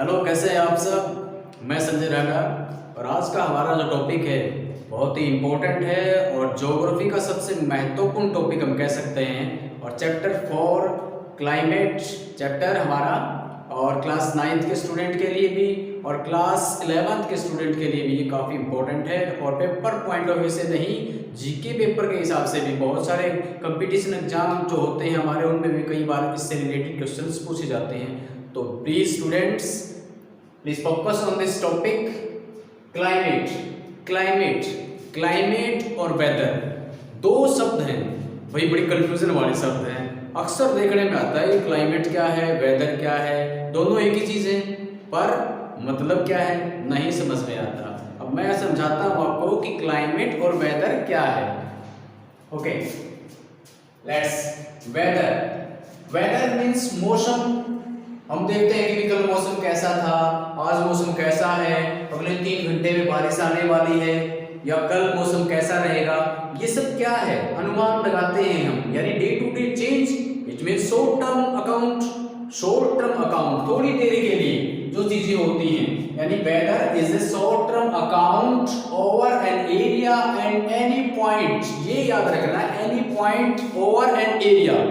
Hello, कैसे हैं आप सब। मैं संजय राणा और आज का हमारा जो टॉपिक है बहुत ही इम्पोर्टेंट है और ज्योग्राफी का सबसे महत्वपूर्ण टॉपिक हम कह सकते हैं। और चैप्टर 4 क्लाइमेट चैप्टर हमारा और क्लास 9th के स्टूडेंट के लिए भी और क्लास 11th के स्टूडेंट के लिए भी ये काफ़ी इम्पोर्टेंट है। और पेपर पॉइंट ऑफ व्यू से नहीं, जीके पेपर के हिसाब से भी बहुत सारे कंपटीशन एग्जाम जो होते हैं हमारे, उनमें भी कई बार इससे रिलेटेड क्वेश्चंस पूछे जाते हैं। तो please students, please focus on this topic. Climate climate climate और वेदर दो शब्द हैं, वही बड़ी कंफ्यूजन वाले शब्द हैं। अक्सर देखने में आता है क्लाइमेट क्या है, वेदर क्या है, दोनों एक ही चीज है, पर मतलब क्या है नहीं समझ में आता। अब मैं समझाता हूं आपको कि क्लाइमेट और वेदर क्या है। Okay, let's weather. Weather means मौसम। हम देखते हैं कि कल मौसम कैसा था, आज मौसम कैसा है, अगले 3 घंटे में बारिश आने वाली है या कल मौसम कैसा रहेगा, ये सब क्या है, अनुमान लगाते हैं हम, यानी day to day change. It means short term account. Short term account, थोड़ी देर के लिए जो चीजें होती हैं, यानी weather is a short term account over an area and any point. ये याद रखना, any point over an area.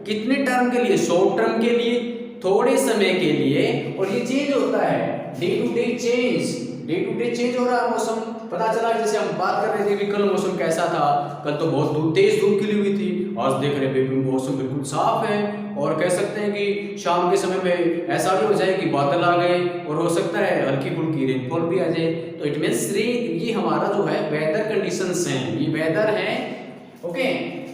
कितने टर्म के लिए? शॉर्ट टर्म के लिए, थोड़े समय के लिए, और ये चेंज होता है day to day change. Day to day change हो रहा है मौसम। पता चला जैसे हम बात कर रहे थे कि कल मौसम कैसा था, कल तो बहुत तेज धूप खिली हुई थी, आज देख रहे हैं मौसम बिल्कुल साफ है। और कह सकते हैं कि शाम के समय में ऐसा भी हो जाए कि बादल आ गए और हो सकता है हल्की फुल्की रेनफॉल भी आ जाए। तो इट मीन्स ये हमारा जो है वेदर कंडीशंस हैं, ये वेदर है। ओके,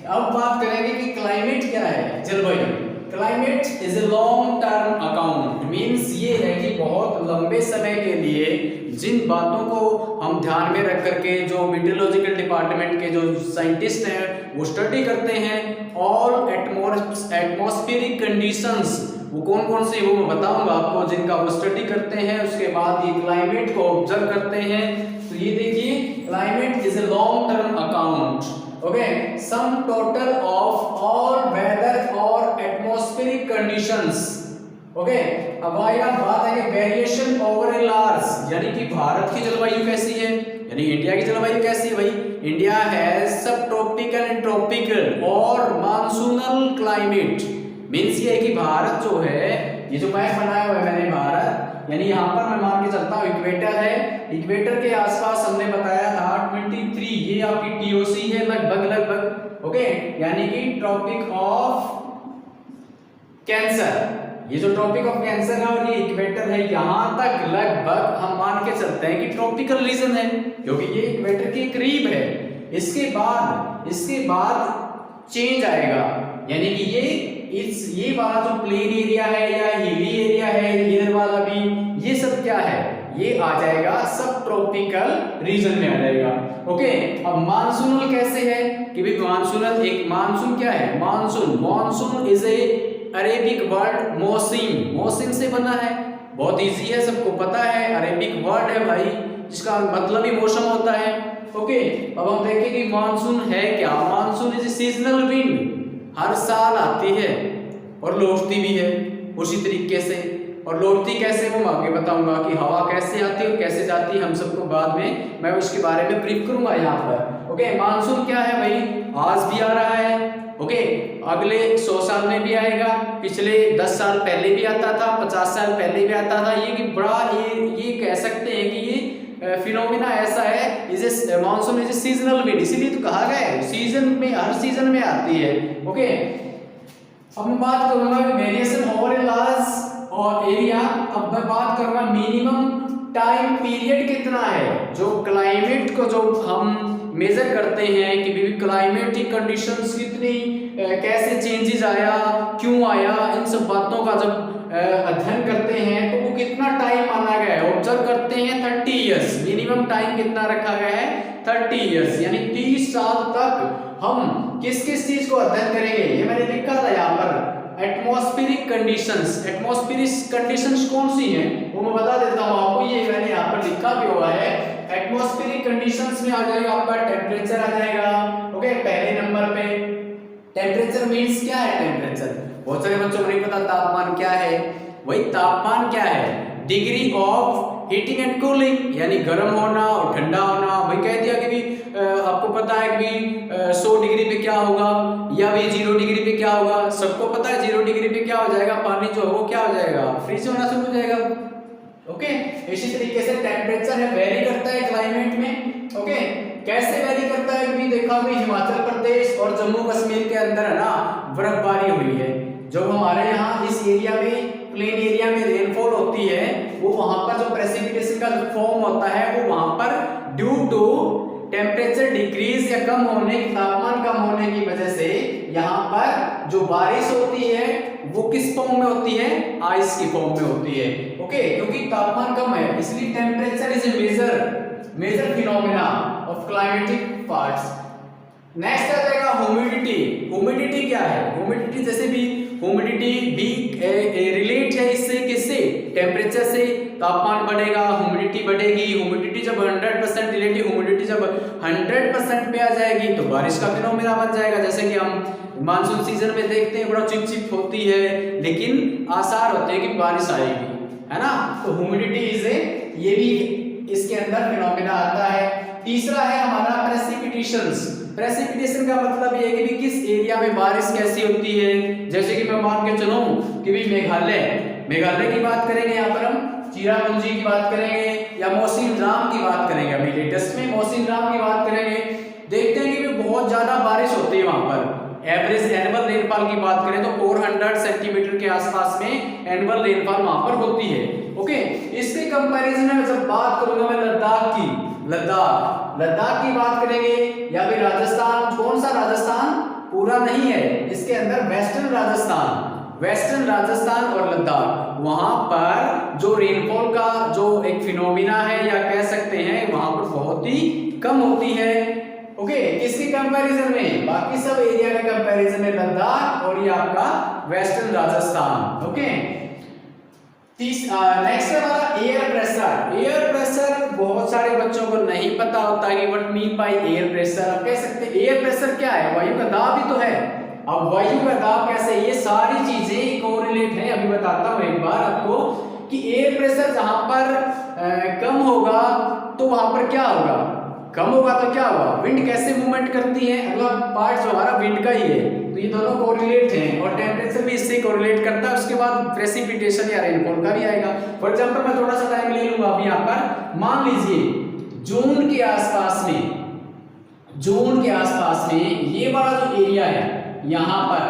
अब बात करेंगे कि क्लाइमेट क्या है, जलवायु। Climate is a long term account. Means ये है कि बहुत लंबे समय के लिए जिन बातों को हम ध्यान में रख करके, जो मीटियोलॉजिकल डिपार्टमेंट के जो साइंटिस्ट हैं वो स्टडी करते हैं, ऑल एटमॉस्फेरिक कंडीशंस, वो कौन कौन से वो मैं बताऊंगा आपको, जिनका वो स्टडी करते हैं। उसके बाद ये क्लाइमेट को ऑब्जर्व करते हैं। तो ये देखिए, climate is a long term account. Okay, sum total of all weather और एटमॉस्फेरिक कंडीशंस। ओके, अब आएगा बात है कि वेरिएशन ओवर ए लार्ज, यानी कि भारत की जलवायु कैसी है, यानी इंडिया की जलवायु कैसी है। भाई, इंडिया हैज सब ट्रॉपिकल एंड ट्रॉपिकल और मानसूनल क्लाइमेट। मीन्स ये है कि भारत जो है, ये जो मैप बनाया हुआ है मैंने भारत, यानी यहाँ पर मैं मान के चलता हूँ इक्वेटर है, इक्वेटर के आसपास हमने बताया था 23, ये आपकी टीओसी है लगभग। ओके, यानी कि ट्रॉपिक ऑफ कैंसर, ये जो ट्रॉपिक ऑफ कैंसर है और ये इक्वेटर है, यहां तक लगभग हम मान के चलते हैं कि ट्रॉपिकल रीजन है, क्योंकि ये इक्वेटर के करीब है। इसके बाद चेंज आएगा, यानी कि ये वाला जो प्लेन एरिया है या हिली एरिया है, इधर वाला भी, ये सब क्या है, ये आ जाएगा सब ट्रॉपिकल रीजन में आ जाएगा। ओके, अब मानसूनल कैसे है कि भाई मानसूनल, एक मानसून क्या है, monsoon is a Arabic word मौसिम से बना है। बहुत इजी है, सबको पता है, अरेबिक वर्ड है भाई, जिसका मतलब ही मौसम होता है। ओके, अब हम देखें कि मानसून है क्या। मानसून इज सीजनल विंड, हर साल आती है और लौटती भी है उसी तरीके से। और लौटती कैसे, वो मैं आगे बताऊंगा कि हवा कैसे आती है और कैसे जाती है, हम सबको बाद में मैं उसके बारे में ब्रीफ करूंगा यहाँ पर। ओके, मानसून क्या है भाई, आज भी आ रहा है। ओके, अगले 100 साल में भी आएगा, पिछले 10 साल पहले भी आता था, 50 साल पहले भी आता था। ये कि बड़ा ये कह सकते हैं कि ये फिनोमिना ऐसा है, is a monsoon is a seasonal wind, इसीलिए तो कहा गया है सीजन में, हर सीजन में आती है। ओके, अब मैं बात करूंगा वेरिएशन ओवर ए लार्ज और एरिया। अब मैं बात करूंगा मिनिमम टाइम पीरियड कितना है, जो क्लाइमेट को जो हम मेजर करते हैं कि क्लाइमेटिक कंडीशंस कितनी, कैसे चेंजेस आया, क्यों आया, इन सब बातों का जब अध्ययन करते हैं तो वो कितना टाइम माना गया है, ऑब्जर्व करते हैं 30 इयर्स। मिनिमम टाइम कितना रखा गया है, 30 इयर्स, यानी 30 साल तक हम किस किस चीज को अध्ययन करेंगे। ये मैंने लिखा था यहाँ पर, एटमॉस्फेरिक कंडीशंस। एटमॉस्फेरिक कंडीशंस कौन सी हैं वो मैं बता देता हूँ आपको, ये मैंने यहाँ पर लिखा भी हुआ है। एटमॉस्फेरिक कंडीशंस में आ जाएगा आपका टेम्परेचर आ जाएगा। ओके, पहले नंबर पे टेम्परेचर मींस क्या है, टेम्परेचर बहुत सारे बच्चों को नहीं पता तापमान क्या है। वही तापमान क्या है, degree of heating and cooling, यानी गर्म होना और ठंडा होना। भाई कह दिया कि भी आपको पता है कि 100 डिग्री पे क्या होगा या भी 0 डिग्री पे क्या होगा। सबको पता है 0 डिग्री पे क्या हो जाएगा, पानी जो है वो क्या हो जाएगा, फ्रीज होना शुरू हो जाएगा। ओके, इसी तरीके से टेम्परेचर है वेरी करता है क्लाइमेट में। ओके, कैसे वेरी करता है भी देखा भी हिमाचल प्रदेश और जम्मू कश्मीर के अंदर है ना बर्फबारी हुई है। जब हमारे यहाँ इस एरिया में प्लेन एरिया में रेनफॉल होती है, वो वहां पर जो प्रेसिपिटेशन का जो फॉर्म होता है वो वहां पर ड्यू टू टेम्परेचर डिक्रीज या कम होने, तापमान कम होने की वजह से यहाँ पर जो बारिश होती है वो किस फॉर्म में होती है, आइस की फॉर्म में होती है। ओके, क्योंकि तापमान कम है इसलिए temperature is a major phenomena of climatic parts. Next आ जाएगा ह्यूमिडिटी। ह्यूमिडिटी क्या है, ह्यूमिडिटी जैसे भी ह्यूमिडिटी भी रिलेट है इससे, किससे, टेम्परेचर से। तापमान बढ़ेगा ह्यूमिडिटी बढ़ेगी, ह्यूमिडिटी जब 100% रिलेटिव ह्यूमिडिटी जब 100% पे आ जाएगी तो बारिश का फिनोमेना बन जाएगा। जैसे कि हम मानसून सीजन में देखते हैं बड़ा चिपचिप होती है लेकिन आसार होते हैं कि बारिश आएगी, है ना। तो ह्यूमिडिटी इज ये भी इसके अंदर फिनोमेना आता है। तीसरा है हमारा प्रेसिपिटेशंस। प्रेसिपिटेशन का मतलब ये है कि किस एरिया में बारिश कैसी होती है। जैसे कि मैं मान के चलूं कि भी मेघालय की बात करेंगे, यहाँ पर हम चिरापुंजी की बात करेंगे या मौसिनराम की बात करेंगे। अभी लेटेस्ट में मौसिनराम की बात करेंगे, देखते हैं कि बहुत ज्यादा बारिश होती है वहां पर। एवरेज एनुअल रेनफॉल की बात करें तो 400 सेंटीमीटर के आसपास में एनुअल रेनफॉल वहां पर होती है। ओके, इसके कंपैरिजन में जब बात करूंगा मैं लद्दाख की बात करेंगे या फिर राजस्थान। कौन सा राजस्थान, पूरा नहीं है, इसके अंदर वेस्टर्न राजस्थान और लद्दाख, वहां पर जो रेनफॉल का जो एक फिनोमिना है या कह सकते हैं वहां पर बहुत ही कम होती है। ओके, किसके कंपैरिजन में, बाकी सब एरिया के कंपैरिजन में लद्दाख और ये आपका वेस्टर्न राजस्थान। ओके, नेक्स्ट है हमारा एयर प्रेशर। एयर प्रेशर बहुत सारे बच्चों को नहीं पता होता है कि what mean by air pressure. आप कह सकते हैं एयर प्रेशर क्या है, वायु का दाब ही तो है। अब वायु का दाब कैसे, ये सारी चीजें कोरिलेट है। अभी बताता हूं एक बार आपको कि एयर प्रेशर जहां पर कम होगा तो वहां पर क्या होगा, कम होगा तो क्या होगा, विंड कैसे मूवमेंट करती है। अगला पार्ट जो हमारा विंड का ही है, तो ये दोनों कोरिलेट हैं और टेम्परेचर भी इससे कोरिलेट करता है। उसके बाद प्रेसिपिटेशन या रेनफॉल का भी आएगा। फॉर एग्जांपल मैं थोड़ा सा टाइम ले लूंगा अभी यहाँ पर। मान लीजिए जून के आसपास में ये वाला जो एरिया है यहाँ पर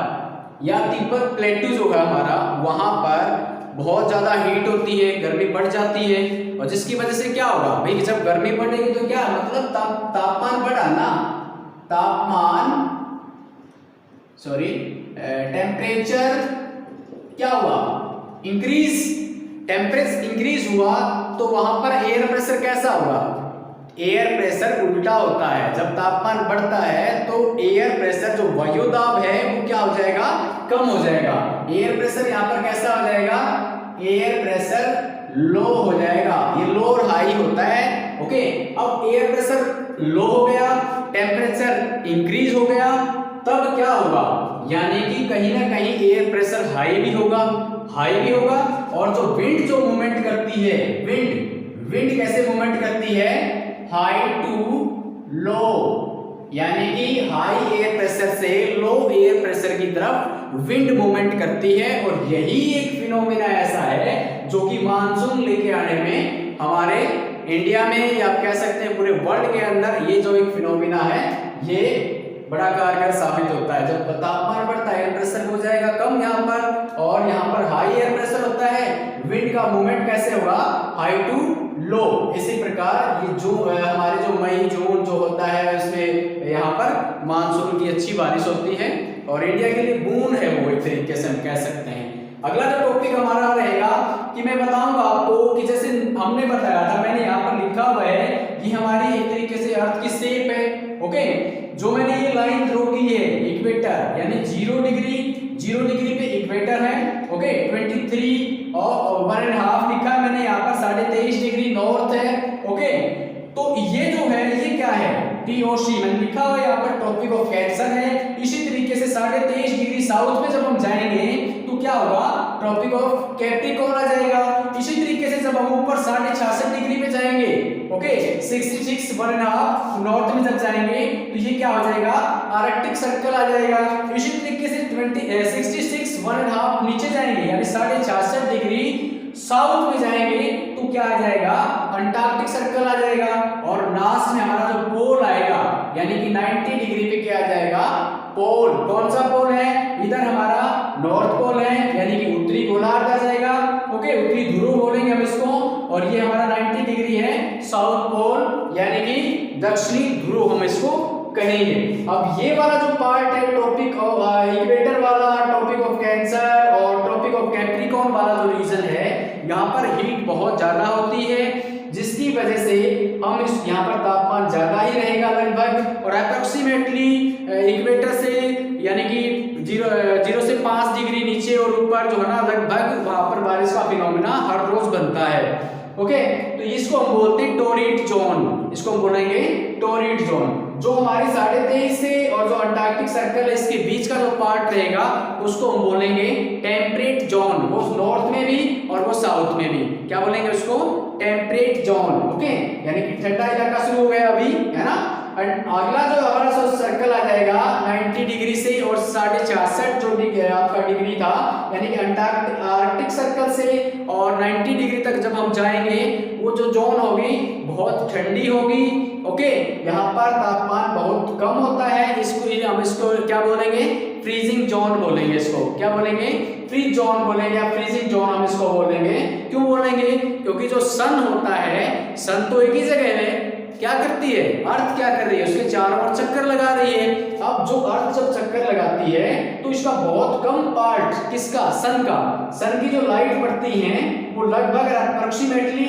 या तिब्बत प्लेटू जो है हमारा, वहां पर बहुत ज्यादा हीट होती है, गर्मी बढ़ जाती है और जिसकी वजह से क्या होगा भाई, जब गर्मी बढ़ेगी तो क्या मतलब तापमान बढ़ा ना, टेम्परेचर क्या हुआ, टेम्परेचर इंक्रीज हुआ तो वहां पर एयर प्रेशर कैसा होगा, एयर प्रेशर उल्टा होता है। जब तापमान बढ़ता है तो एयर प्रेशर जो वायु दाब है वो क्या हो जाएगा, कम हो जाएगा। एयर प्रेशर यहाँ पर कैसा हो जाएगा, एयर प्रेशर लो हो जाएगा। ये लो और हाई होता है। ओके, अब एयर प्रेशर लो हो गया, टेम्परेचर इंक्रीज हो गया, तब क्या होगा, यानी कि कहीं ना कहीं एयर प्रेशर हाई भी होगा और जो विंड जो मूवमेंट करती है, विंड कैसे मूवमेंट करती है, हाई टू लो, यानी कि हाई एयर प्रेशर से लो एयर प्रेशर की तरफ विंड मूवमेंट करती है। और यही एक फिनोमेना ऐसा है जो कि मानसून लेके आने में हमारे इंडिया में या आप कह सकते हैं पूरे वर्ल्ड के अंदर ये जो एक फिनोमेना है ये बड़ा कारगर साबित होता है। जब तापमान बढ़ता है एयर प्रेशर हो जाएगा कम यहाँ पर और यहाँ पर हाई एयर प्रेशर होता है, विंड का मूवमेंट कैसे होगा, हाई टू लो। इसी प्रकार ये जो हमारे जो मई जून जो होता है उसमें यहाँ पर मानसून की अच्छी बारिश होती है और इंडिया के लिए बून है वो, एक तरीके से हम कह सकते हैं। अगला जो टॉपिक हमारा रहेगा कि मैं बताऊंगा आपको कि जैसे हमने बताया था, मैंने यहाँ पर लिखा हुआ है कि हमारी एक तरीके से अर्थ की शेप है। ओके, जो मैंने ये लाइन ड्रॉ की है इक्वेटर, यानी 0 डिग्री पे इक्वेटर है। ओके, 23 और 1.5 लिखा है मैंने यहाँ पर, 23.5 डिग्री नॉर्थ है। ओके, तो ये जो है ये क्या है, TOC मैंने लिखा हुआ यहाँ पर, टॉपिक ऑफ कैंसर है। इसी तरीके से 23.5 डिग्री साउथ में जब हम जाएंगे तो तो क्या होगा, ट्रॉपिक ऑफ कैप्रिकॉर्न आ जाएगा। इसी तरीके से जब हम ऊपर 66.5 डिग्री पे जाएंगे, ओके 66 1.5 नॉर्थ में जब जाएंगे तो ये क्या हो जाएगा, आर्कटिक सर्कल आ जाएगा। इसी तरीके से 66 1.5 नीचे जाएंगे यानी 66.5 डिग्री साउथ में जाएंगे तो क्या आ जाएगा, अंटार्कटिक सर्कल आ जाएगा। और लास्ट में हमारा जो पोल आएगा यानी कि 90 डिग्री पे क्या आ जाएगा, पोल। कौन सा पोल है, इधर हमारा नॉर्थ पोल है यानी कि उत्तरी गोलार्ध आ जाएगा, ओके उत्तरी ध्रुव बोलेंगे हम इसको। और ये हमारा 90 डिग्री है साउथ पोल यानी कि दक्षिणी ध्रुव हम इसको कहेंगे। अब ये वाला जो पार्ट है टॉपिक ऑफ इक्वेटर वाला, टॉपिक ऑफ कैंसर और टॉपिक ऑफ कैप्रिकॉर्न वाला जो रीजन है, यहाँ पर हीट बहुत ज्यादा होती है जिसकी वजह से हम इस यहाँ पर तापमान ज्यादा ही रहेगा लगभग। और अप्रोक्सीमेटली इक्वेटर से यानी कि 0 से 5 डिग्री नीचे और ऊपर जो है ना लगभग वहां पर बारिश का फिनोमेना हर रोज बनता है, ओके। तो इसको हम बोलते हैं टोरिड जोन, इसको हम बोलेंगे टोरिड जोन। जो हमारे 23.5 से और जो अंटार्कटिक सर्कल है इसके बीच का जो पार्ट रहेगा उसको हम बोलेंगे टेम्परेट जोन, वो नॉर्थ में भी और वो साउथ में भी क्या बोलेंगे उसको, टेम्परेट जोन, ओके। यानी कि ठंडा इलाका शुरू हो गया अभी, है ना। अगला जो हमारा सर्कल आ जाएगा 90 डिग्री से और 66.5 जो आपका डिग्री था यानी कि आर्कटिक सर्कल से और 90 डिग्री तक जब हम जाएंगे वो जो जोन होगी बहुत ठंडी होगी, ओके। यहाँ पर तापमान बहुत कम होता है, इसको हम इसको क्या बोलेंगे, फ्रीजिंग जोन बोलेंगे। इसको क्या बोलेंगे, फ्रीज जोन बोलेंगे या फ्रीजिंग जोन हम इसको बोलेंगे। क्यों बोलेंगे, क्योंकि जो सन होता है, सन तो एक ही जगह है, क्या करती है, अर्थ क्या कर रही है, उसके चारों ओर चक्कर लगा रही है। अब जो अर्थ जब चक्कर लगाती है तो इसका बहुत कम पार्ट किसका, सन का, सन की जो लाइट पड़ती है वो लगभग अप्रोक्सीमेटली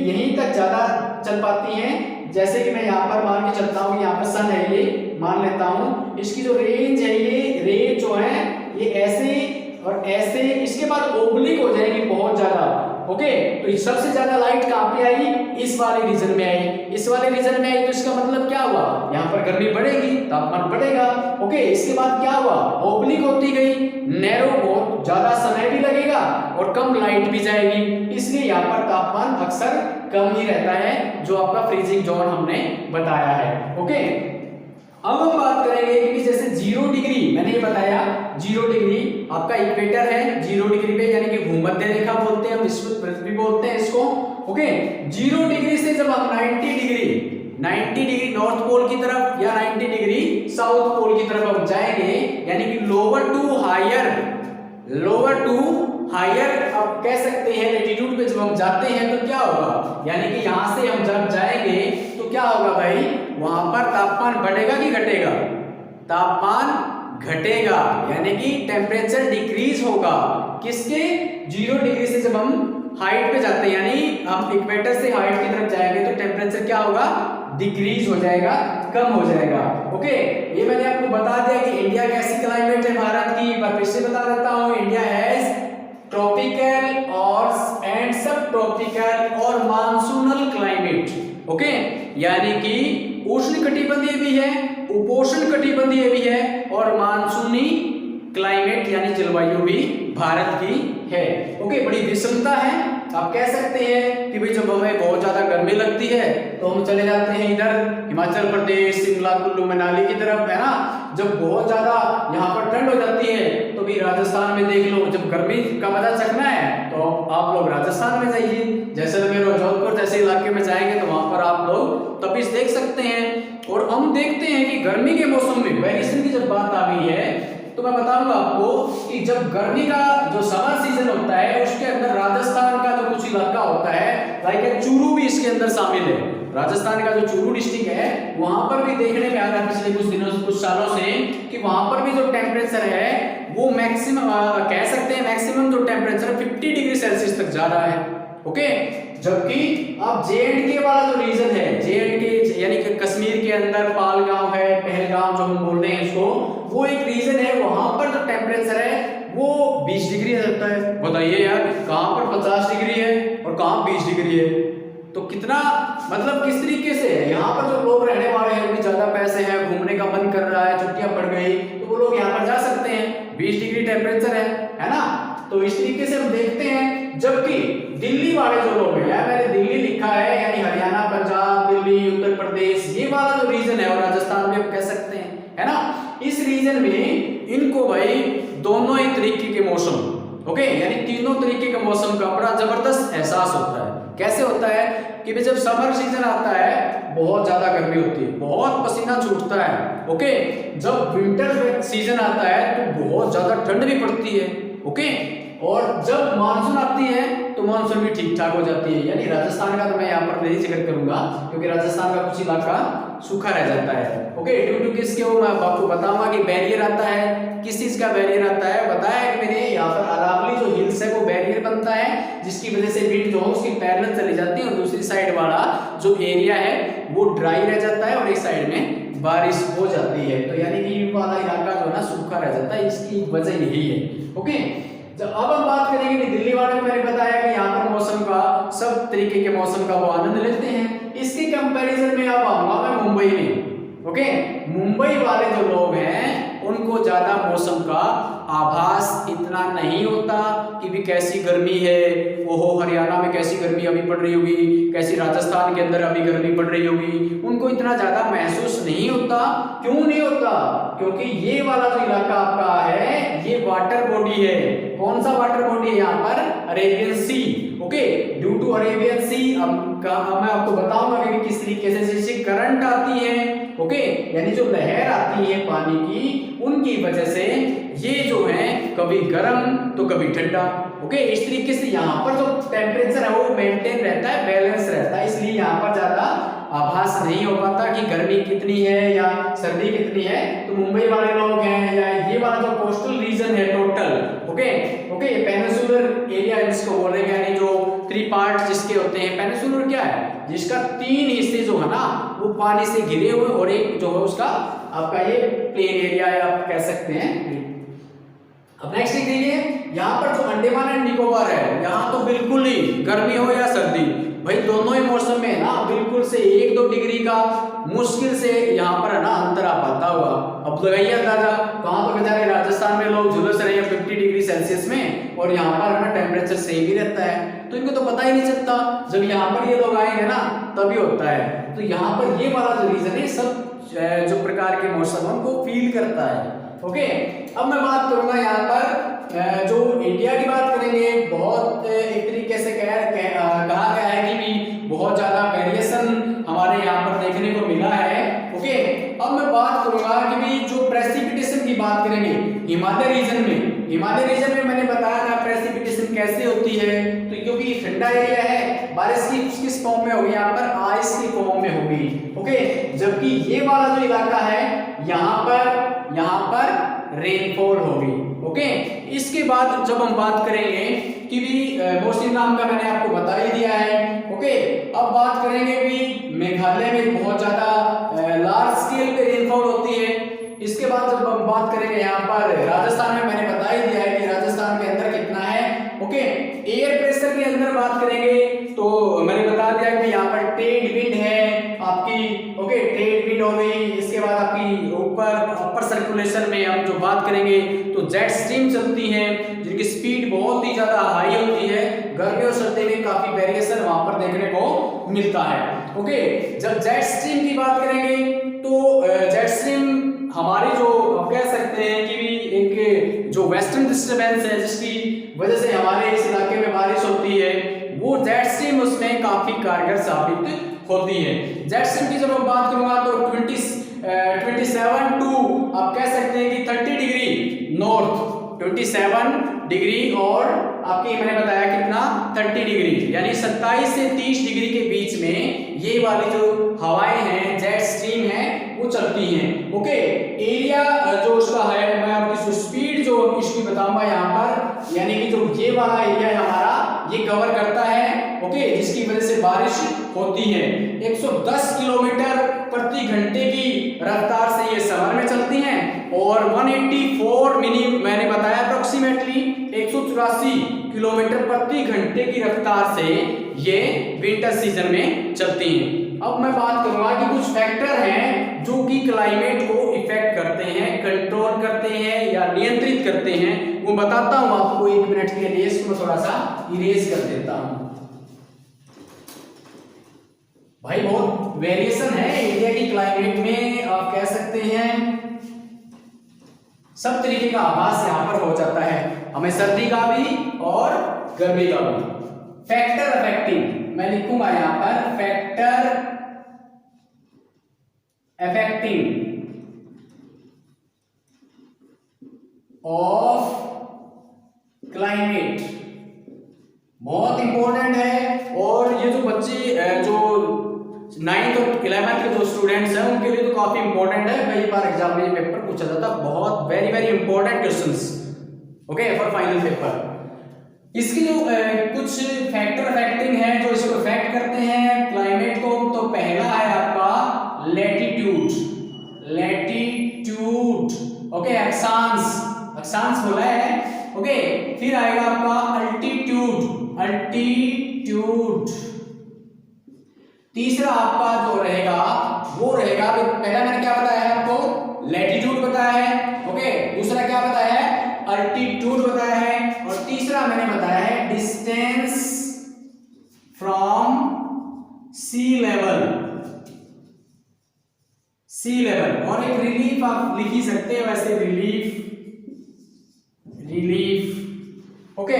यहीं तक ज्यादा चल पाती है। जैसे कि मैं यहाँ पर मान के चलता हूँ, यहाँ पर सन है ये मान लेता हूँ, इसकी जो रेंज है ये रेंज जो है ये ऐसे और ऐसे, इसके बाद ओब्लिक हो जाएगी बहुत ज्यादा, ओके। तो सबसे ज्यादा लाइट कहाँ पे आई, इस वाले रीजन में आई, इस वाले रीजन में आई तो इसका मतलब क्या हुआ, यहाँ पर गर्मी बढ़ेगी, तापमान बढ़ेगा, ओके। इसके बाद क्या हुआ, ओब्लिक होती गई, नैरो, बहुत ज्यादा समय भी लगेगा और कम लाइट भी जाएगी, इसलिए यहाँ पर तापमान अक्सर कम ही रहता है जो आपका फ्रीजिंग जोन हमने बताया है, ओके। अब हम बात करेंगे कि जैसे 0 डिग्री, मैंने ये बताया 0 डिग्री आपका इक्वेटर है, 0 डिग्री पे यानी कि भूमध्य रेखा बोलते हैं हम, विषुवत पृथ्वी बोलते हैं इसको, ओके। 0 डिग्री से जब हम 90 डिग्री नॉर्थ पोल की तरफ या 90 डिग्री साउथ पोल की तरफ हम जाएंगे यानी कि लोअर टू हायर आप कह सकते हैं लैटिट्यूड पे जब हम जाते हैं तो क्या होगा, यानी कि यहां से हम जब जाएंगे तो क्या होगा भाई, वहां पर तापमान बढ़ेगा कि घटेगा, तापमान घटेगा यानी कि टेम्परेचर डिक्रीज होगा। किसके, 0 डिग्री से जब हम हाइट पे जाते हैं यानी हम इक्वेटर से हाइट की तरफ जाएंगे तो टेम्परेचर क्या होगा, डिक्रीज हो जाएगा, कम हो जाएगा, ओके। ये मैंने आपको बता दिया कि इंडिया कैसी क्लाइमेट है भारत की, पर फिर से बता देता हूं, इंडिया हैज ट्रॉपिकल और एंड सब ट्रॉपिकल और मानसूनल क्लाइमेट, ओके। यानी कि उष्णकटिबंधीय भी है, उपोष्ण कटिबंधीय भी है और मानसूनी क्लाइमेट यानी जलवायु भी भारत की है, ओके। बड़ी विषमता है, आप कह सकते हैं कि भाई जब हमें बहुत ज्यादा गर्मी लगती है तो हम चले जाते हैं इधर हिमाचल प्रदेश, शिमला, कुल्लू मनाली की तरफ, है ना। जब बहुत ज्यादा यहाँ पर ठंड हो जाती है तो भी राजस्थान में देख लो, जब गर्मी का मजा चखना है तो आप लोग राजस्थान में जाइए, जैसलमेर और जोधपुर जैसे इलाके में जाएंगे तो वहां पर आप लोग तपिश देख सकते हैं। और हम देखते हैं कि गर्मी के मौसम में वेरिएशन की जब बात आ गई है तो मैं बताऊंगा आपको कि जब गर्मी का जो समर सीजन होता है उसके अंदर राजस्थान का जो कुछ इलाका होता है, लाइक चूरू भी इसके अंदर शामिल है। राजस्थान का जो चूरू डिस्ट्रिक्ट है वहां पर भी देखने में आ रहा है पिछले कुछ दिनों कुछ सालों से कि वहां पर भी जो टेम्परेचर है वो मैक्सिमम कह सकते हैं मैक्सिमम जो टेम्परेचर 50 डिग्री सेल्सियस तक जा रहा है, ओके। जबकि अब J&K वाला जो रीजन है, J&K यानी कि कश्मीर के अंदर पालगांव है, पहलगाम जो हम बोल रहे हैं इसको, वो एक रीजन है, वहां पर जो टेम्परेचर है वो 20 डिग्री रहता है। बताइए यार, कहां पर 50 डिग्री है और कहां 20 डिग्री है, तो कितना मतलब किस तरीके से है, यहाँ पर जो लोग रहने वाले हैं उनके ज्यादा पैसे हैं, घूमने का मन कर रहा है, छुट्टियां पड़ गई तो वो लोग यहाँ पर जा सकते हैं, 20 डिग्री टेम्परेचर है ना। तो इस तरीके से हम देखते हैं। जबकि दिल्ली वाले जो लोग हैं, यार मैंने दिल्ली लिखा है यानी हरियाणा, पंजाब, दिल्ली, उत्तर प्रदेश, ये वाला जो रीजन है और राजस्थान भी आप कह सकते हैं, है ना। इस रीजन में इनको भाई दोनों ही तरीके के मौसम, ओके, यानी तीनों तरीके के मौसम का बड़ा जबरदस्त एहसास होता है। कैसे होता है कि भाई जब समर सीजन आता है बहुत ज्यादा गर्मी होती है, बहुत पसीना छूटता है, ओके। जब विंटर सीजन आता है तो बहुत ज्यादा ठंड भी पड़ती है, ओके। और जब मानसून आती है तो मानसून भी ठीक ठाक हो जाती है। यानी राजस्थान का तो मैं यहाँ पर नहीं जिक्र करूंगा क्योंकि राजस्थान का कुछ इलाका सूखा रह जाता है, ओके। ड्यू टू किसके वो मैं आपको बताऊंगा कि बैरियर आता है, किस चीज का बैरियर आता है बताया है मैंने। यहाँ पर अरावली जो हिल्स है वो बैरियर बनता है जिसकी वजह से विंड जो है उसकी पैरेलल चली जाती है और दूसरी साइड वाला जो एरिया है वो ड्राई रह जाता है और एक साइड में बारिश हो जाती है। तो यानी कि ये वाला इलाका जो है ना सूखा रह जाता है, इसकी वजह यही है, ओके। जब अब हम बात करेंगे कि दिल्ली वाले को मैंने बताया कि यहाँ पर मौसम का सब तरीके के मौसम का वो आनंद लेते हैं। इसके कंपैरिजन में अब आऊंगा मैं मुंबई में, ओके। मुंबई वाले जो लोग हैं उनको ज्यादा मौसम का आभास इतना नहीं होता कि भी कैसी गर्मी है, ओहो हरियाणा में कैसी गर्मी अभी पड़ रही होगी, कैसी राजस्थान के अंदर अभी गर्मी पड़ रही होगी, उनको इतना ज्यादा महसूस नहीं होता। क्यों नहीं होता? क्योंकि ये वाला जो इलाका आपका है ये वाटर बॉडी है। कौन सा वाटर बॉडी है यहाँ पर? Arabian sea, okay. Due to Arabian sea मैं आपको बताऊंगा कि किस तरीके से जैसे करंट आती है, ओके, यानी जो लहर आती है पानी की, उनकी वजह से ये जो है कभी गर्म तो कभी ठंडा, ओके। इस तरीके से यहाँ पर जो टेम्परेचर है वो मेंटेन रहता है, बैलेंस रहता है, इसलिए यहाँ पर ज्यादा आभास नहीं हो पाता कि गर्मी कितनी है या सर्दी कितनी है। तो मुंबई वाले लोग हैं या ये वाला जो कोस्टल रीजन है टोटल, ओके ओके, ये पेनिनसुलर एरिया जिसको बोलेंगे, यानी जो 3 पार्ट जिसके होते हैं। पेनिनसुलर क्या है? जिसका 3 हिस्से जो है ना वो पानी से घिरे हुए और एक जो है उसका आपका ये प्लेन एरिया है, आप कह सकते हैं। अब नेक्स्ट देखिए, यहाँ पर जो अंडमान एंड निकोबार है, यहाँ तो बिल्कुल ही गर्मी हो या सर्दी, भाई दोनों ही मौसम में ना बिल्कुल से 1-2 डिग्री का मुश्किल से यहाँ पर है ना अंतर आ पाता हुआ। अब लगाइए अंदाजा, कहाँ तो बेचारे राजस्थान में लोग झुलस रहे हैं 50 डिग्री सेल्सियस में और यहाँ पर है ना टेम्परेचर सेम ही रहता है, तो इनको तो पता ही नहीं चलता। जब यहाँ पर ये लोग आएंगे ना तभी होता है। तो यहाँ पर ये वाला जो रीजन है सब जो प्रकार के मौसम उनको फील करता है, ओके। अब मैं बात करूंगा यहाँ पर जो इंडिया की बात करेंगे, बहुत एक तरीके से कहा गया है कि भी बहुत ज्यादा वेरिएशन हमारे यहाँ पर देखने को मिला है, ओके। अब मैं बात करूंगा कि भी जो प्रेसिपिटेशन की बात करेंगे हिमालय रीजन में। हिमालय रीजन में मैंने बताया था प्रेसिपिटेशन कैसे होती है, तो क्योंकि ठंडा एरिया है बारिश की किस फॉर्म में होगी? यहाँ पर आइस की फॉर्म में होगी, ओके। जबकि ये वाला जो इलाका है यहाँ पर रेनफॉल होगी, ओके। इसके बाद जब हम बात करेंगे कि भी मौसम नाम का मैंने आपको बता ही दिया है, ओके। अब बात करेंगे भी मेघालय में बहुत ज्यादा लार्ज स्केल पे रेनफॉल होती है। इसके बाद जब हम बात करेंगे यहाँ पर राजस्थान में, मैंने बता ही दिया है कि राजस्थान के अंदर कितना है, ओके। एयर प्रेशर के अंदर बात करेंगे तो मैंने बता दिया कि यहाँ पर ट्रेड विंड है आपकी, ओके, ट्रेड विंड हो गई। इसके बाद आपकी ऊपर अपर सर्कुलेशन में हम जो बात करेंगे तो जेट स्ट्रीम चलती हैं जिनकी स्पीड बहुत ही ज्यादा हाई होती है। गर्मी और सर्दी में काफी वेरिएशन वहां पर देखने को मिलता है, ओके। जब जेट स्ट्रीम की बात करेंगे तो जेट स्ट्रीम हमारी जो आप कह सकते हैं कि भी एक जो वेस्टर्न डिस्टर्बेंस है जिसकी वजह से हमारे इस इलाके में बारिश होती है, वो जेट स्ट्रीम उसमें काफी कारगर साबित होती है। जेट स्ट्रीम की जब मैं बात करूंगा तो 27 टू आप कह सकते हैं कि 30 डिग्री नॉर्थ, 27 डिग्री और आपकी मैंने बताया कितना 30 डिग्री, यानी 27 से 30 डिग्री के बीच में ये वाली जो हवाएं हैं, जेट स्ट्रीम है, वो चलती हैं, ओके। एरिया जो उसका है मैं आपकी स्पीड जो इसकी बताऊंगा यहाँ पर, यानी कि जो ये वाला एरिया है हमारा ये कवर करता है, ओके, जिसकी वजह से बारिश होती है। 110 किलोमीटर प्रति घंटे की रफ्तार से ये समर में चलती हैं और 184 मैंने बताया अप्रोक्सीमेटली किलोमीटर प्रति घंटे की रफ्तार से ये विंटर सीजन में चलती हैं। अब मैं बात करूंगा कि कुछ फैक्टर हैं जो कि क्लाइमेट को इफेक्ट करते हैं, कंट्रोल करते हैं या नियंत्रित करते हैं, वो बताता हूं आपको 1 मिनट के लिए। इसको मैं थोड़ा सा इरेज कर देता हूं। भाई बहुत वेरिएशन है इंडिया की क्लाइमेट में, आप कह सकते हैं सब तरीके का आभास यहां पर हो जाता है, हमें सर्दी का भी और गर्मी का भी। फैक्टर अफेक्टिंग, मैं लिखूंगा यहां पर फैक्टर अफेक्टिंग ऑफ क्लाइमेट, बहुत इंपॉर्टेंट है। और ये जो बच्चे जो 9th और 11th के जो स्टूडेंट्स हैं उनके लिए तो काफी इंपॉर्टेंट है, कई बार एग्जाम में पेपर पूछा जाता है, बहुत very very important questions, okay, for final paper. इसके जो कुछ फैक्टर अफेक्टिंग है जो इसको अफेक्ट करते हैं क्लाइमेट को, तो पहला है आपका लैटिट्यूड, ओके, अक्षांश बोला है, ओके। फिर आएगा आपका अल्टीट्यूड, तीसरा आपका जो रहेगा वो रहेगा, पहला मैंने क्या बताया है आपको, लैटिट्यूड बताया है, ओके, दूसरा क्या बताया है, अल्टीट्यूड बताया है, और तीसरा मैंने बताया है डिस्टेंस फ्रॉम सी लेवल, और एक रिलीफ आप लिख ही सकते हैं वैसे, रिलीफ, ओके।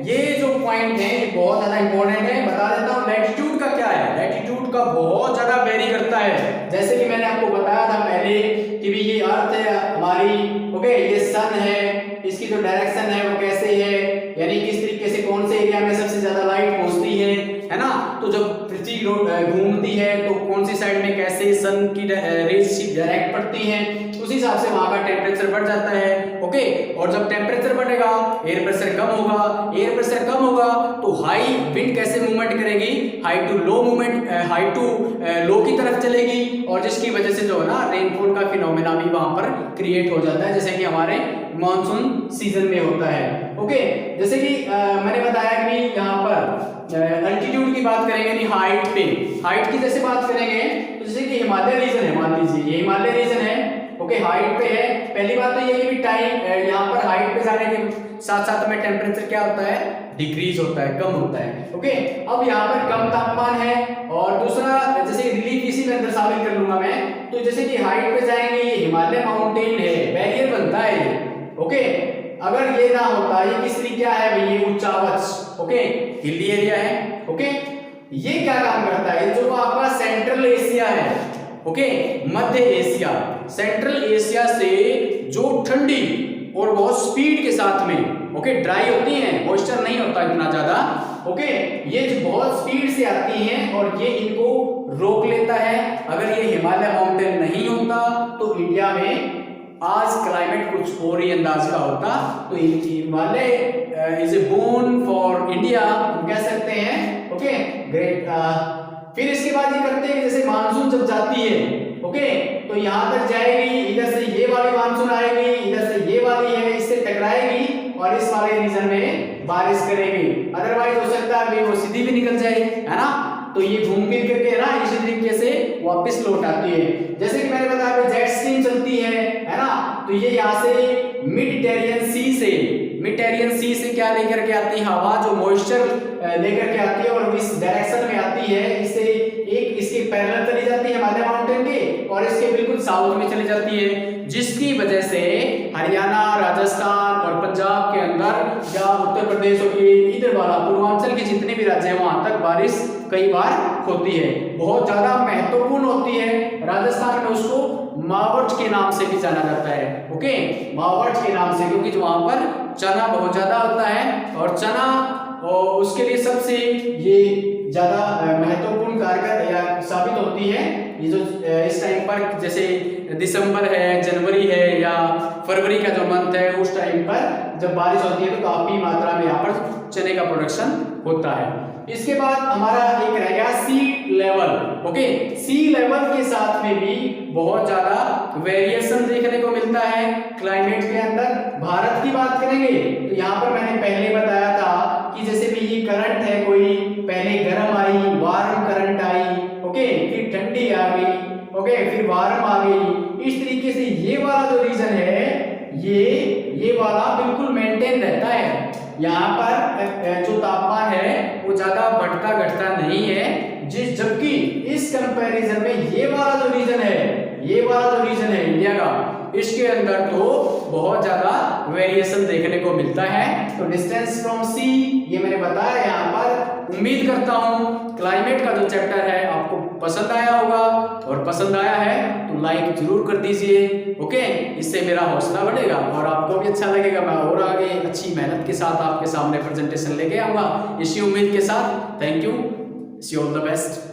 ये जो पॉइंट है ये बहुत ज्यादा इंपॉर्टेंट है, बता देता हूं। लैटिट्यूड का क्या है, लैटिट्यूड का बहुत ज्यादा वेरी करता है, जैसे कि मैंने आपको बताया था पहले कि भी ये अर्थ है हमारी, ओके, ये सन है, इसकी जो डायरेक्शन है वो कैसे है, यानी किस तरीके से कौन से एरिया में सबसे ज्यादा लाइट पहुंचती है ना। तो जब पृथ्वी घूमती है तो कौन सी साइड में कैसे सन की रेज डायरेक्ट पड़ती है, उस हिसाब से वहां का टेम्परेचर बढ़ जाता है, ओके। और जब टेम्परेचर बढ़ेगा एयर प्रेशर कम होगा, तो हाई विंड कैसे मूवमेंट करेगी, हाई टू लो की तरफ चलेगी, और जिसकी वजह से जो है ना रेनफॉल का फिनोमेना भी वहां पर क्रिएट हो जाता है, जैसे कि हमारे मानसून सीजन में होता है, ओके। जैसे कि मैंने बताया कि यहाँ पर अल्टीट्यूड की बात करेंगे, यानी हाइट की जैसे बात करेंगे, तो जैसे कि हिमालय रीजन है, मान लीजिए ये हिमालय रीजन है, ओके, हाइट पे है। पहली बात तो ये कि टाइम यहाँ पर हाइट पे जाने के साथ साथ में टेम्परेचर क्या होता है, डिक्रीज होता है, कम होता है, ओके। अब यहाँ पर कम तापमान है, और दूसरा जैसे रिलीफ इसी में अंदर शामिल कर लूंगा मैं, तो जैसे कि हाइट पे जाएंगे, ये हिमालय माउंटेन है, बैरियर बनता है ये, ओके। अगर ये ना होता, ये किसरी क्या है भाई, ये उच्चावच, ओके, हिली एरिया है, ओके। ये क्या काम करता है, जो आपका सेंट्रल एशिया है, ओके, मध्य एशिया, सेंट्रल एशिया से जो ठंडी और बहुत स्पीड के साथ में, ओके, ड्राई होती हैं, मॉइस्चर नहीं होता इतना ज्यादा, ओके, ये जो बहुत स्पीड से आती हैं और ये इनको रोक लेता है। अगर ये हिमालय माउंटेन नहीं होता तो इंडिया में आज क्लाइमेट कुछ और ही अंदाज का होता। तो Himalaya is a bone for India, कह सकते हैं, ओके, ग्रेट। फिर इसके बाद ये करते हैं, जैसे मानसून जब जाती है, ओके, तो यहां तक जाएगी, इधर से ये वाली मानसून आएगी, इधर से ये वाली है, इससे टकराएगी और इस वाले रीजन में बारिश करेगी। अदरवाइज हो सकता है वो सीधी भी निकल जाए, है ना। तो ये घूम फिर करके ना इसी तरीके से वापस लौट आती है। जैसे कि मैंने बताया जेट स्ट्रीम चलती है ना, तो ये यहाँ से मिडिटेरियन सी से क्या लेकर के आती है, हवा जो मॉइस्चर लेकर के आती है और इस डायरेक्शन में आती है, इससे एक इसके पैरेलल चली जाती है हिमालय माउंटेन के, और इसके बिल्कुल साउथ में चली जाती है, जिसकी वजह से हरियाणा, राजस्थान और पंजाब के अंदर या उत्तर प्रदेश और ये इधर वाला पूर्वांचल के जितने भी राज्य हैं वहां तक बारिश कई बार होती है, बहुत ज्यादा महत्वपूर्ण होती है। राजस्थान में उसको मावट के नाम से भी जाना जाता है, ओके, मावट के नाम से, क्योंकि वहां पर चना बहुत ज्यादा होता है, और चना और उसके लिए सबसे ये ज्यादा महत्वपूर्ण कारगर या साबित होती है। ये जो इस टाइम पर जैसे दिसंबर है, जनवरी है या फरवरी का जो मंथ है, उस टाइम पर जब बारिश होती है तो काफी मात्रा में यहाँ पर चने का प्रोडक्शन होता है। इसके बाद हमारा एक रह गया सी लेवल, ओके, सी लेवल के साथ में भी बहुत ज्यादा वेरिएशन देखने को मिलता है क्लाइमेट के अंदर। भारत की बात करेंगे तो यहाँ पर मैंने पहले बताया वाला बिल्कुल मेंटेन रहता है। यहाँ पर जो तापमान है वो ज्यादा बढ़ता घटता नहीं है, जबकि इस कंपैरिजन में ये वाला जो रीजन है, ये वाला जो रीजन है इंडिया का, इसके अंदर तो बहुत ज्यादा वेरिएशन देखने को मिलता है। तो डिस्टेंस फ्रॉम सी ये मैंने बताया यहाँ पर। उम्मीद करता हूँ क्लाइमेट का जो चैप्टर है आपको पसंद आया होगा, और पसंद आया है तो लाइक जरूर कर दीजिए। ओके, इससे मेरा हौसला बढ़ेगा और आपको भी अच्छा लगेगा। मैं और आगे अच्छी मेहनत के साथ आपके सामने प्रेजेंटेशन लेके आऊंगा, इसी उम्मीद के साथ। Thank you, see all the best.